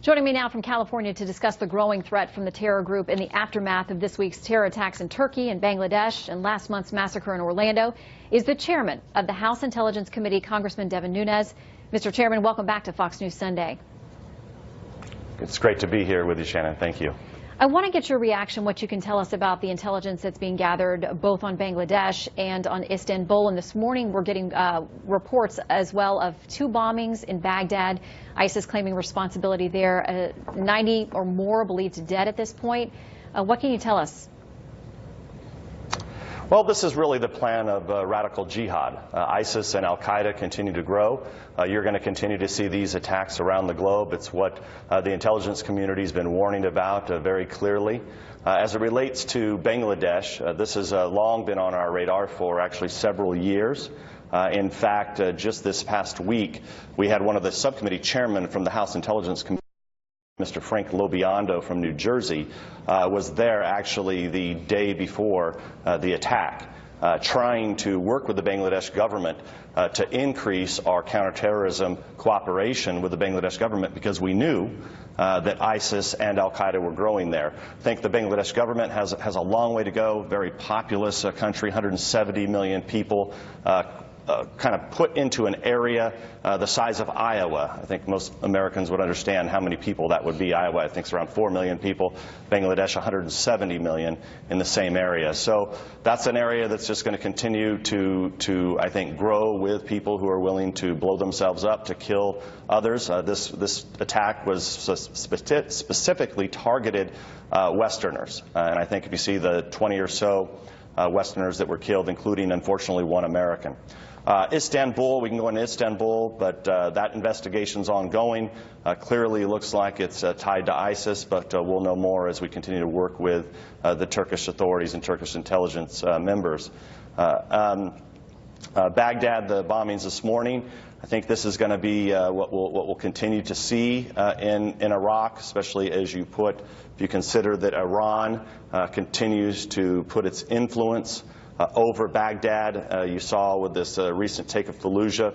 Joining me now from California to discuss the growing threat from the terror group in the aftermath of this week's terror attacks in Turkey and Bangladesh and last month's massacre in Orlando is the chairman of the House Intelligence Committee, Congressman Devin Nunes. Mr. Chairman, welcome back to Fox News Sunday. It's great to be here with you, Shannon. Thank you. I want to get your reaction, what you can tell us about the intelligence that's being gathered both on Bangladesh and on Istanbul. And this morning we're getting reports as well of 2 bombings in Baghdad, ISIS claiming responsibility there, 90 or more believed dead at this point. What can you tell us? Well, this is really the plan of radical jihad. ISIS and al-Qaeda continue to grow. You're going to continue to see these attacks around the globe. It's what the intelligence community has been warning about very clearly. As it relates to Bangladesh, this has long been on our radar for actually several years. In fact, just this past week, we had one of the subcommittee chairmen from the House Intelligence Committee, Mr. Frank Lobiondo from New Jersey, was there actually the day before the attack, trying to work with the Bangladesh government to increase our counterterrorism cooperation with the Bangladesh government because we knew that ISIS and al-Qaeda were growing there. I think the Bangladesh government has a long way to go, very populous country, 170 million people, kind of put into an area the size of Iowa. I think most Americans would understand how many people that would be. Iowa, I think, is around 4 million people. Bangladesh, 170 million in the same area. So that's an area that's just going to continue to, I think, grow with people who are willing to blow themselves up to kill others. This attack was specifically targeted Westerners. And I think if you see the 20 or so Westerners that were killed, including, unfortunately, 1 American. Istanbul, we can go into Istanbul, but that investigation's ongoing. Clearly looks like it's tied to ISIS, but we'll know more as we continue to work with the Turkish authorities and Turkish intelligence members. Baghdad, the bombings this morning, I think this is going to be what we'll continue to see in Iraq, especially as you consider that Iran continues to put its influence over Baghdad. You saw with this recent take of Fallujah,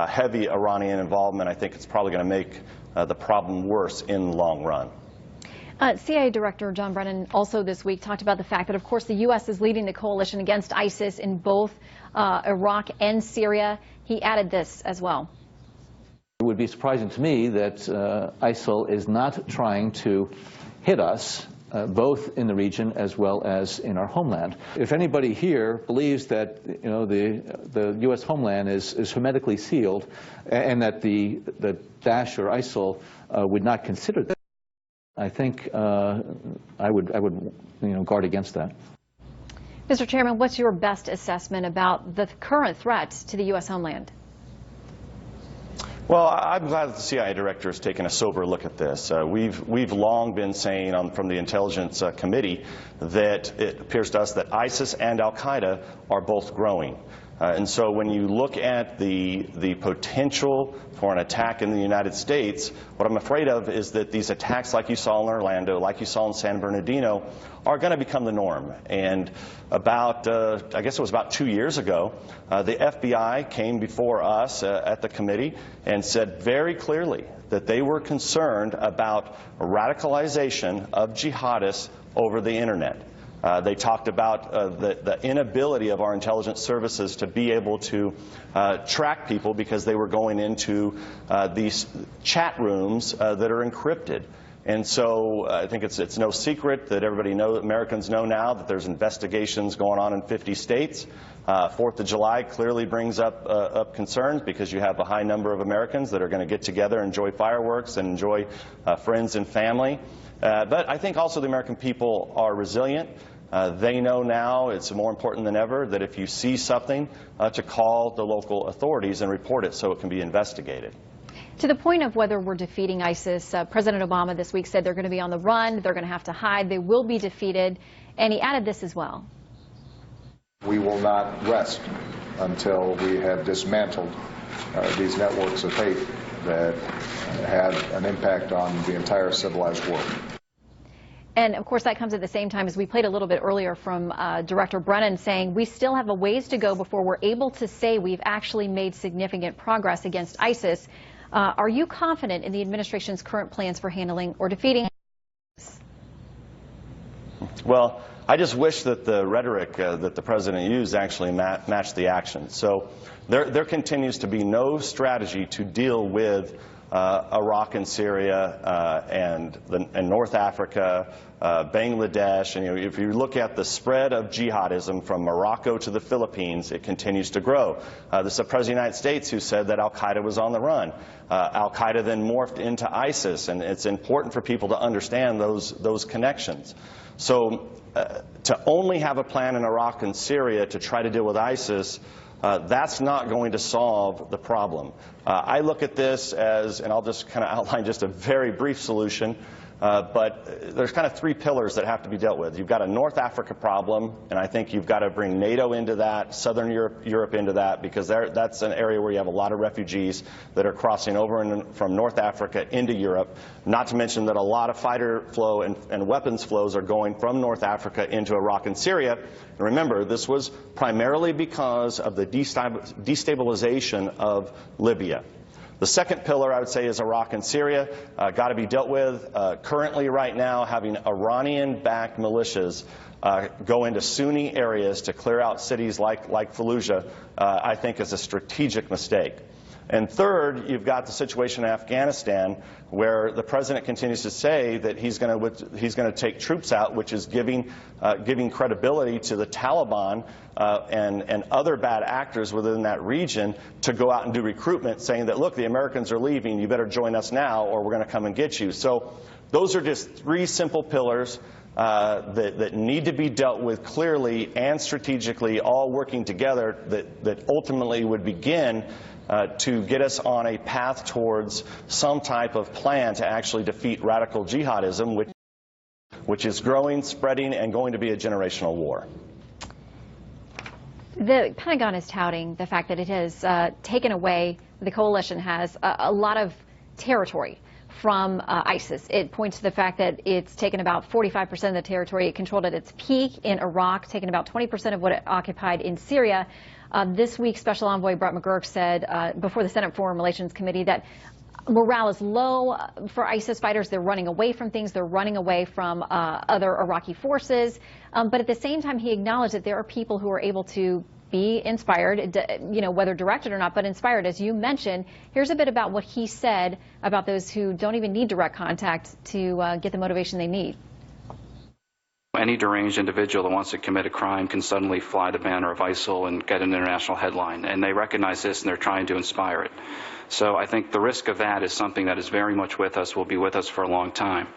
heavy Iranian involvement. I think it's probably going to make the problem worse in the long run. CIA Director John Brennan also this week talked about the fact that, of course, the U.S. is leading the coalition against ISIS in both Iraq and Syria. He added this as well. It would be surprising to me that ISIL is not trying to hit us both in the region as well as in our homeland. If anybody here believes that the U.S. homeland is hermetically sealed and that the Daesh or ISIL would not consider that, I think I would guard against that. Mr. Chairman, what's your best assessment about the current threats to the U.S. homeland? Well, I'm glad that the CIA director has taken a sober look at this. We've long been saying from the Intelligence Committee that it appears to us that ISIS and al-Qaeda are both growing. And so when you look at the potential for an attack in the United States, what I'm afraid of is that these attacks like you saw in Orlando, like you saw in San Bernardino, are going to become the norm. And about, I guess it was about 2 years ago, the FBI came before us at the committee and said very clearly that they were concerned about radicalization of jihadists over the internet. They talked about the inability of our intelligence services to be able to track people because they were going into these chat rooms that are encrypted. And so I think it's no secret that Americans know now that there's investigations going on in 50 states. 4th of July clearly brings up concerns because you have a high number of Americans that are going to get together, enjoy fireworks, and enjoy friends and family. But I think also the American people are resilient. They know now it's more important than ever that if you see something, to call the local authorities and report it so it can be investigated. To the point of whether we're defeating ISIS, President Obama this week said they're going to be on the run, they're going to have to hide, they will be defeated, and he added this as well. We will not rest until we have dismantled these networks of hate that had an impact on the entire civilized world. And of course that comes at the same time as we played a little bit earlier from Director Brennan saying we still have a ways to go before we're able to say we've actually made significant progress against ISIS. Are you confident in the administration's current plans for handling or defeating? Well, I just wish that the rhetoric that the president used actually matched the action. So there continues to be no strategy to deal with Iraq and Syria and North Africa, Bangladesh. And if you look at the spread of jihadism from Morocco to the Philippines, it continues to grow. This is the President of the United States who said that al-Qaeda was on the run. Al-Qaeda then morphed into ISIS, and it's important for people to understand those connections. So to only have a plan in Iraq and Syria to try to deal with ISIS, that's not going to solve the problem. I look at this as, and I'll just kind of outline just a very brief solution, but there's kind of three pillars that have to be dealt with. You've got a North Africa problem, and I think you've got to bring NATO into that, Southern Europe into that, because that's an area where you have a lot of refugees that are crossing over from North Africa into Europe, not to mention that a lot of fighter flow and weapons flows are going from North Africa into Iraq and Syria. And remember, this was primarily because of the destabilization of Libya. The second pillar, I would say, is Iraq and Syria. Got to be dealt with. Currently, right now, having Iranian-backed militias go into Sunni areas to clear out cities like Fallujah, I think is a strategic mistake. And third, you've got the situation in Afghanistan, where the president continues to say that he's going to take troops out, which is giving credibility to the Taliban and other bad actors within that region to go out and do recruitment, saying that, look, the Americans are leaving, you better join us now or we're going to come and get you. So those are just three simple pillars that need to be dealt with clearly and strategically, all working together, that ultimately would begin to get us on a path towards some type of plan to actually defeat radical jihadism, which is growing, spreading, and going to be a generational war. The Pentagon is touting the fact that it has taken away, the coalition has, a lot of territory from ISIS. It points to the fact that it's taken about 45% of the territory it controlled at its peak in Iraq, taken about 20% of what it occupied in Syria. This week, Special Envoy Brett McGurk said before the Senate Foreign Relations Committee that morale is low for ISIS fighters. They're running away from things. They're running away from other Iraqi forces. But at the same time, he acknowledged that there are people who are able to be inspired, whether directed or not, but inspired, as you mentioned. Here's a bit about what he said about those who don't even need direct contact to get the motivation they need. Any deranged individual that wants to commit a crime can suddenly fly the banner of ISIL and get an international headline. And they recognize this and they're trying to inspire it. So I think the risk of that is something that is very much with us, will be with us for a long time.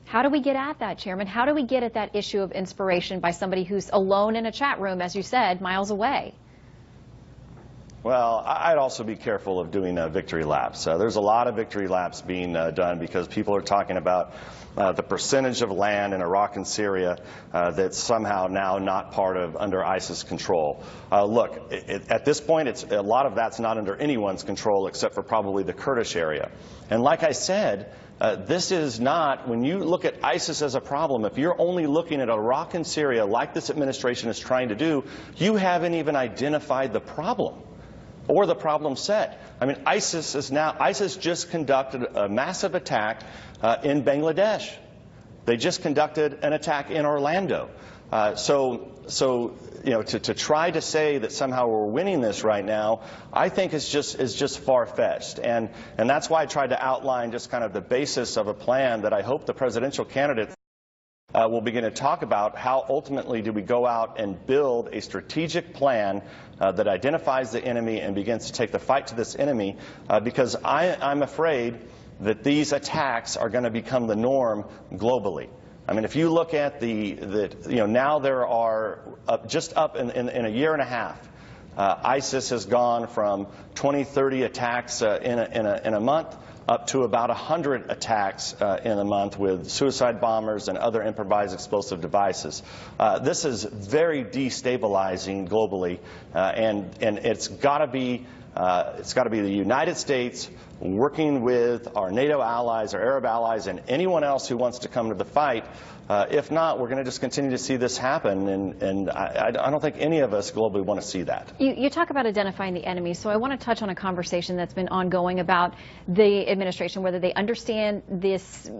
How do we get at that, Chairman? How do we get at that issue of inspiration by somebody who's alone in a chat room, as you said, miles away? Well, I'd also be careful of doing victory laps. There's a lot of victory laps being done because people are talking about the percentage of land in Iraq and Syria that's somehow now not part of under ISIS control. Look, at this point, a lot of that's not under anyone's control except for probably the Kurdish area. And like I said, this is not, when you look at ISIS as a problem, if you're only looking at Iraq and Syria like this administration is trying to do, you haven't even identified the problem or the problem set. I mean, ISIS just conducted a massive attack in Bangladesh. They just conducted an attack in Orlando. To try to say that somehow we're winning this right now, I think is just far-fetched. And that's why I tried to outline just kind of the basis of a plan that I hope the presidential candidate will begin to talk about. How ultimately do we go out and build a strategic plan that identifies the enemy and begins to take the fight to this enemy, because I'm afraid that these attacks are going to become the norm globally. I mean, if you look at now there are just up in a year and a half, ISIS has gone from 20, 30 attacks in a month up to about 100 attacks in a month with suicide bombers and other improvised explosive devices. This is very destabilizing globally, and it's got to be It's got to be the United States working with our NATO allies, our Arab allies, and anyone else who wants to come to the fight. If not, we're going to just continue to see this happen, and I don't think any of us globally want to see that. You talk about identifying the enemy, so I want to touch on a conversation that's been ongoing about the administration, whether they understand this